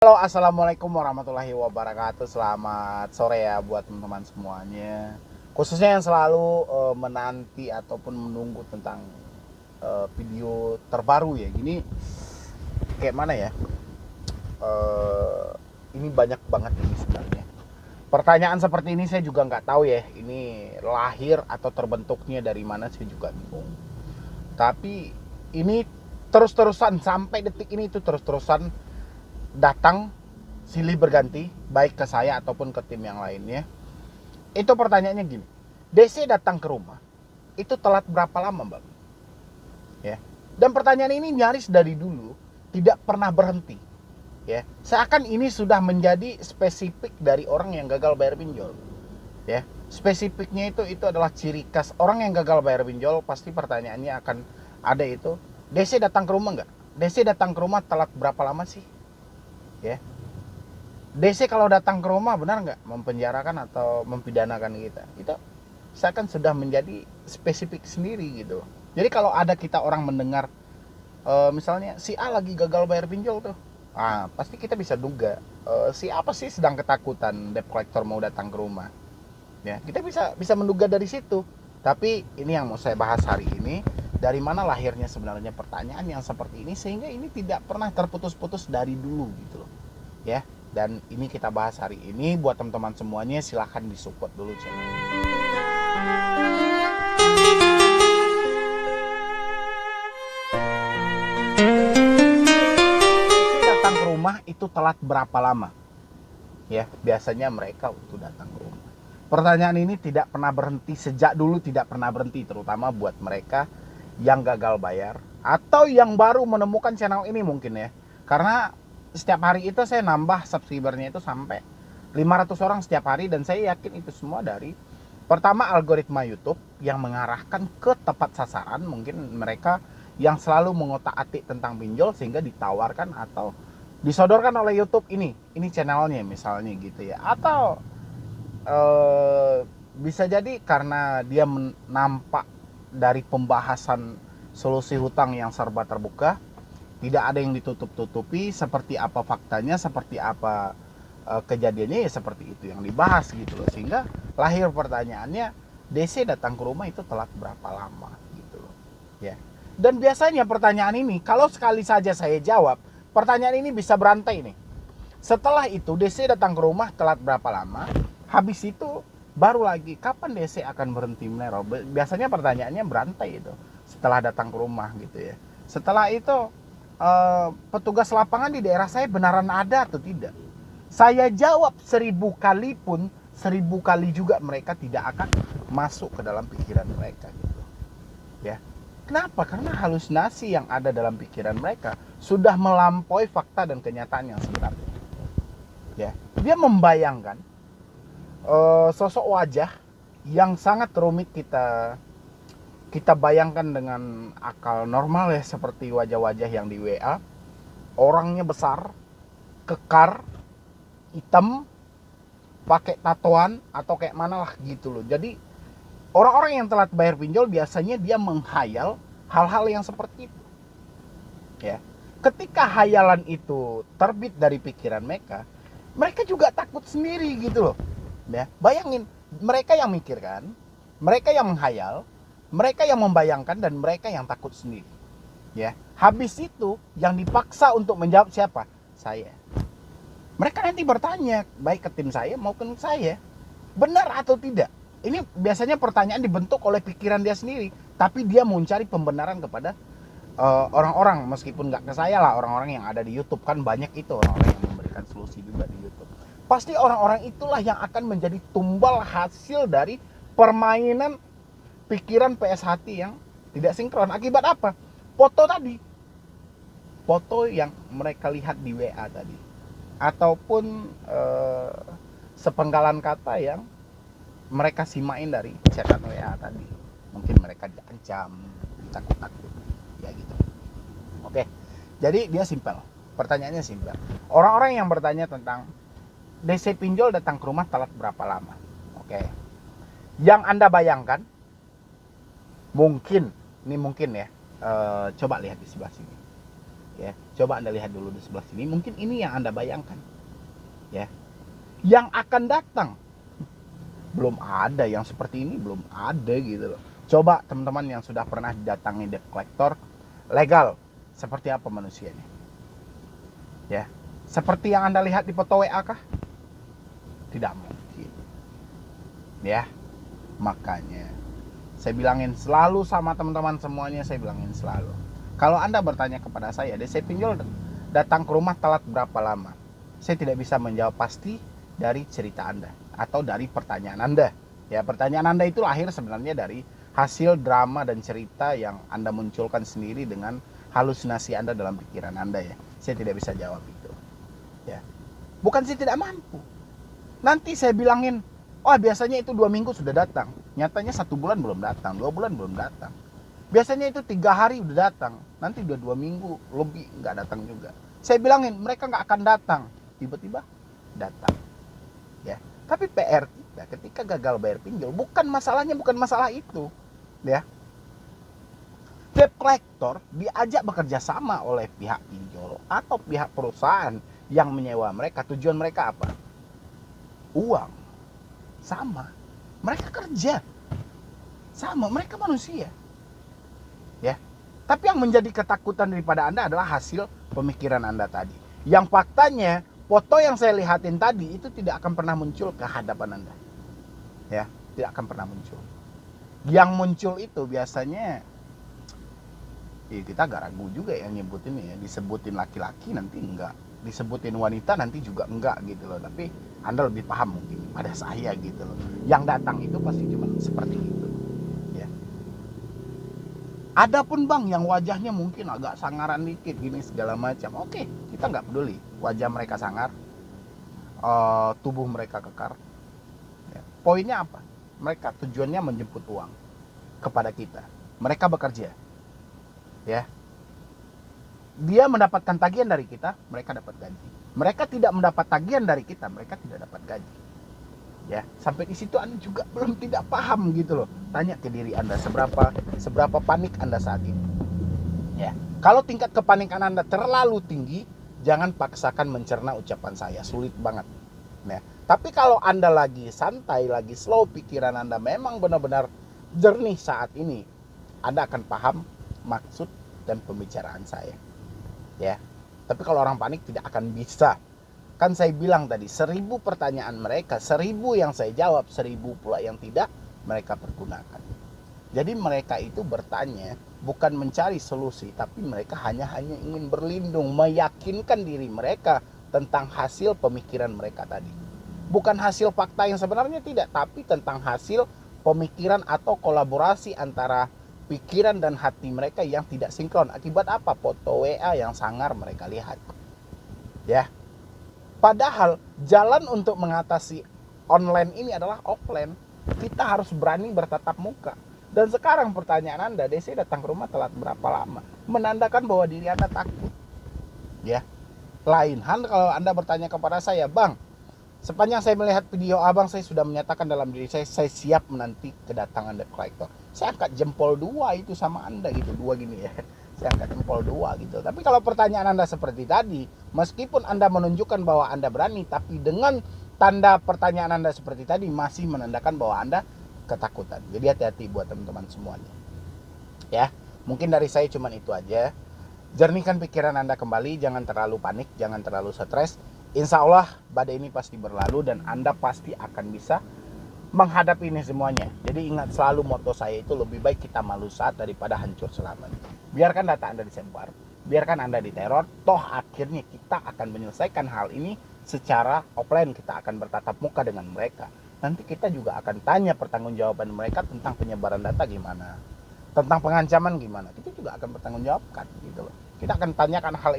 Halo, assalamualaikum warahmatullahi wabarakatuh. Selamat sore ya buat teman-teman semuanya. Khususnya yang selalu menanti ataupun menunggu tentang video terbaru ya. Gini, kayak mana ya? Eh, ini banyak banget ini sebenarnya. Pertanyaan seperti ini saya juga nggak tahu ya. Ini lahir atau terbentuknya dari mana saya juga bingung. Tapi ini terus-terusan sampai detik ini itu terus-terusan datang silih berganti baik ke saya ataupun ke tim yang lainnya. Itu pertanyaannya gini, DC datang ke rumah itu telat berapa lama, Mbak? Ya. Dan pertanyaan ini nyaris dari dulu tidak pernah berhenti. Ya, seakan ini sudah menjadi spesifik dari orang yang gagal bayar pinjol. Ya, spesifiknya itu adalah ciri khas orang yang gagal bayar pinjol. Pasti pertanyaannya akan ada itu, DC datang ke rumah nggak? DC datang ke rumah telat berapa lama sih? Ya, DC kalau datang ke rumah benar nggak mempenjarakan atau mempidanakan kita? Itu saya kan sudah menjadi spesifik sendiri gitu. Jadi kalau ada kita orang mendengar misalnya si A lagi gagal bayar pinjol tuh, pasti kita bisa duga si apa sih sedang ketakutan debt collector mau datang ke rumah. Ya, kita bisa menduga dari situ. Tapi ini yang mau saya bahas hari ini, dari mana lahirnya sebenarnya pertanyaan yang seperti ini sehingga ini tidak pernah terputus-putus dari dulu gitu loh. Ya, dan ini kita bahas hari ini. Buat teman-teman semuanya silahkan disupport dulu channel. Datang ke rumah itu telat berapa lama? Ya, biasanya mereka waktu datang ke rumah. Pertanyaan ini tidak pernah berhenti, sejak dulu tidak pernah berhenti, terutama buat mereka yang gagal bayar atau yang baru menemukan channel ini mungkin ya. Karena setiap hari itu saya nambah subscribernya itu sampai 500 orang setiap hari, dan saya yakin itu semua dari pertama algoritma YouTube yang mengarahkan ke tepat sasaran. Mungkin mereka yang selalu mengotak-atik tentang pinjol sehingga ditawarkan atau disodorkan oleh YouTube ini channelnya misalnya gitu ya. Atau bisa jadi karena dia nampak dari pembahasan solusi hutang yang serba terbuka, tidak ada yang ditutup-tutupi, seperti apa faktanya, seperti apa kejadiannya, ya seperti itu yang dibahas gitu loh. Sehingga lahir pertanyaannya, DC datang ke rumah itu telat berapa lama gitu loh. Ya. Dan biasanya pertanyaan ini kalau sekali saja saya jawab, pertanyaan ini bisa berantai nih. Setelah itu DC datang ke rumah telat berapa lama, habis itu baru lagi kapan DC akan berhenti meneror. Biasanya pertanyaannya berantai itu setelah datang ke rumah gitu ya. Setelah itu petugas lapangan di daerah saya benaran ada atau tidak? Saya jawab 1000 kali pun 1000 kali juga mereka tidak akan masuk ke dalam pikiran mereka gitu. Ya. Kenapa? Karena halusinasi yang ada dalam pikiran mereka sudah melampaui fakta dan kenyataan yang sebenarnya. Ya. Dia membayangkan sosok wajah yang sangat rumit kita bayangkan dengan akal normal ya, seperti wajah-wajah yang di WA. Orangnya besar, kekar, hitam, pakai tatoan atau kayak mana lah gitu loh. Jadi orang-orang yang telat bayar pinjol biasanya dia menghayal hal-hal yang seperti itu. Ya. Ketika hayalan itu terbit dari pikiran mereka, mereka juga takut sendiri gitu loh. Ya, bayangin, mereka yang mikirkan, mereka yang menghayal, mereka yang membayangkan, dan mereka yang takut sendiri. Ya, habis itu yang dipaksa untuk menjawab siapa? Saya. Mereka nanti bertanya baik ke tim saya maupun saya, benar atau tidak. Ini biasanya pertanyaan dibentuk oleh pikiran dia sendiri, tapi dia mau mencari pembenaran kepada orang-orang, meskipun nggak ke saya lah, orang-orang yang ada di YouTube. Kan banyak itu orang-orang yang memberikan solusi juga di YouTube. Pasti orang-orang itulah yang akan menjadi tumbal hasil dari permainan pikiran PS hati yang tidak sinkron. Akibat apa? Foto tadi, foto yang mereka lihat di WA tadi, ataupun sepenggalan kata yang mereka simain dari chatan WA tadi. Mungkin mereka diancam, ditakut-takut, ya gitu. Oke, jadi dia simpel. Pertanyaannya simpel. Orang-orang yang bertanya tentang DC pinjol datang ke rumah telat berapa lama? Oke. Yang Anda bayangkan, mungkin ya. Coba lihat di sebelah sini. Ya, coba Anda lihat dulu di sebelah sini. Mungkin ini yang Anda bayangkan. Ya. Yang akan datang belum ada yang seperti ini, belum ada gitu loh. Coba teman-teman yang sudah pernah didatangi debt collector legal, seperti apa manusianya? Ya. Seperti yang Anda lihat di foto WA kah? Tidak mungkin. Ya. Makanya saya bilangin selalu sama teman-teman semuanya, saya bilangin selalu. Kalau Anda bertanya kepada saya, DC Pinjol datang ke rumah telat berapa lama? Saya tidak bisa menjawab pasti dari cerita Anda atau dari pertanyaan Anda. Ya, pertanyaan Anda itu lahir sebenarnya dari hasil drama dan cerita yang Anda munculkan sendiri dengan halusinasi Anda dalam pikiran Anda ya. Saya tidak bisa jawab itu. Ya. Bukan saya tidak mampu. Nanti saya bilangin, oh biasanya itu 2 minggu sudah datang. Nyatanya 1 bulan belum datang, 2 bulan belum datang. Biasanya itu 3 hari udah datang, nanti udah 2 minggu lebih nggak datang juga. Saya bilangin mereka nggak akan datang, tiba-tiba datang. Ya, tapi PR kita ketika gagal bayar pinjol bukan masalahnya, bukan masalah itu, ya. Debt collector diajak bekerja sama oleh pihak pinjol atau pihak perusahaan yang menyewa mereka. Tujuan mereka apa? Uang. Sama, mereka kerja. Sama, mereka manusia. Ya. Tapi yang menjadi ketakutan daripada Anda adalah hasil pemikiran Anda tadi. Yang faktanya, foto yang saya lihatin tadi itu tidak akan pernah muncul ke hadapan Anda. Ya, tidak akan pernah muncul. Yang muncul itu biasanya kita agak ragu juga yang nyebutin ya, disebutin laki-laki nanti enggak, disebutin wanita nanti juga enggak gitu loh. Tapi Anda lebih paham mungkin pada saya gitu loh. Yang datang itu pasti cuma seperti itu. Adapun bang yang wajahnya mungkin agak sangaran dikit gini segala macam, oke, kita nggak peduli wajah mereka sangar, tubuh mereka kekar. Ya. Poinnya apa? Mereka tujuannya menjemput uang kepada kita. Mereka bekerja, ya. Dia mendapatkan tagihan dari kita, mereka dapat gaji. Mereka tidak mendapat tagihan dari kita, mereka tidak dapat gaji. Ya, sampai di situ Anda juga belum tidak paham gitu loh. Tanya ke diri Anda seberapa panik Anda saat ini. Ya, kalau tingkat kepanikan Anda terlalu tinggi, jangan paksakan mencerna ucapan saya, sulit banget. Nah, tapi kalau Anda lagi santai, lagi slow, pikiran Anda memang benar-benar jernih saat ini, Anda akan paham maksud dan pembicaraan saya. Ya. Tapi kalau orang panik tidak akan bisa. Kan saya bilang tadi 1000 pertanyaan mereka, 1000 yang saya jawab, 1000 pula yang tidak mereka pergunakan. Jadi mereka itu bertanya bukan mencari solusi, tapi mereka hanya ingin berlindung, meyakinkan diri mereka tentang hasil pemikiran mereka tadi. Bukan hasil fakta yang sebenarnya tidak, tapi tentang hasil pemikiran atau kolaborasi antara pikiran dan hati mereka yang tidak sinkron. Akibat apa? Foto WA yang sangar mereka lihat. Ya. Padahal jalan untuk mengatasi online ini adalah offline. Kita harus berani bertatap muka. Dan sekarang pertanyaan Anda, DC datang ke rumah telat berapa lama? Menandakan bahwa diri Anda takut. Ya. Lain hal kalau Anda bertanya kepada saya, Bang, sepanjang saya melihat video Abang, saya sudah menyatakan dalam diri saya siap menanti kedatangan debt collector. Saya angkat jempol 2 itu sama Anda gitu, 2 gini ya. Saya angkat jempol 2 gitu. Tapi kalau pertanyaan Anda seperti tadi, meskipun Anda menunjukkan bahwa Anda berani, tapi dengan tanda pertanyaan Anda seperti tadi masih menandakan bahwa Anda ketakutan. Jadi hati-hati buat teman-teman semuanya. Ya, mungkin dari saya cuma itu aja. Jernihkan pikiran Anda kembali, jangan terlalu panik, jangan terlalu stres. Insya Allah badai ini pasti berlalu dan Anda pasti akan bisa menghadapi ini semuanya. Jadi ingat selalu moto saya itu, lebih baik kita malu saat daripada hancur selamanya. Biarkan data Anda disebar, biarkan Anda diteror, toh akhirnya kita akan menyelesaikan hal ini secara offline. Kita akan bertatap muka dengan mereka. Nanti kita juga akan tanya pertanggungjawaban mereka tentang penyebaran data gimana, tentang pengancaman gimana. Kita juga akan bertanggung jawabkan gitu loh. Kita akan tanyakan hal